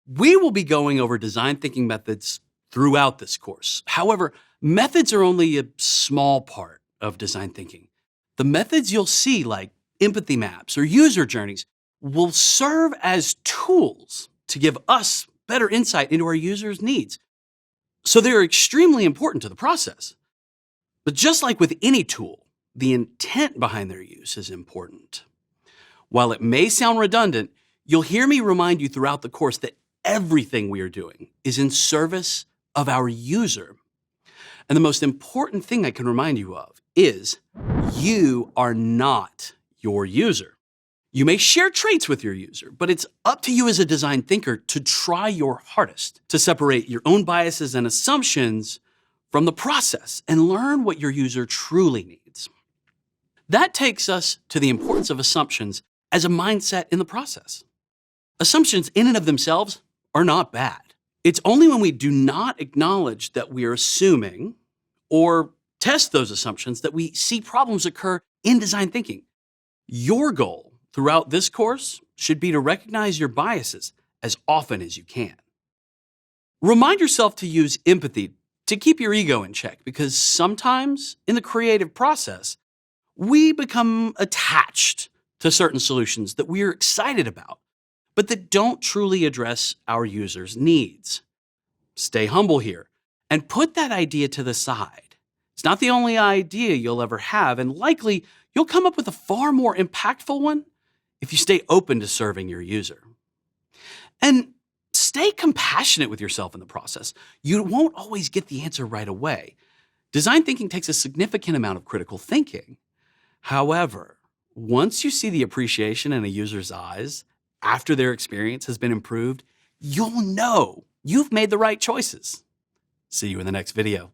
We will be going over design thinking methods throughout this course. However, methods are only a small part of design thinking. The methods you'll see, like empathy maps or user journeys, will serve as tools to give us better insight into our users' needs. So they're extremely important to the process. But just like with any tool, the intent behind their use is important. While it may sound redundant, you'll hear me remind you throughout the course that everything we are doing is in service of our user. And the most important thing I can remind you of is you are not your user. You may share traits with your user, but it's up to you as a design thinker to try your hardest to separate your own biases and assumptions from the process and learn what your user truly needs. That takes us to the importance of assumptions as a mindset in the process. Assumptions in and of themselves are not bad. It's only when we do not acknowledge that we are assuming or test those assumptions that we see problems occur in design thinking. Your goal throughout this course should be to recognize your biases as often as you can. Remind yourself to use empathy to keep your ego in check, because sometimes in the creative process, we become attached to certain solutions that we're excited about, but that don't truly address our users' needs. Stay humble here and put that idea to the side. It's not the only idea you'll ever have, and likely you'll come up with a far more impactful one if you stay open to serving your user. And stay compassionate with yourself in the process. You won't always get the answer right away. Design thinking takes a significant amount of critical thinking. However, once you see the appreciation in a user's eyes after their experience has been improved, you'll know you've made the right choices. See you in the next video.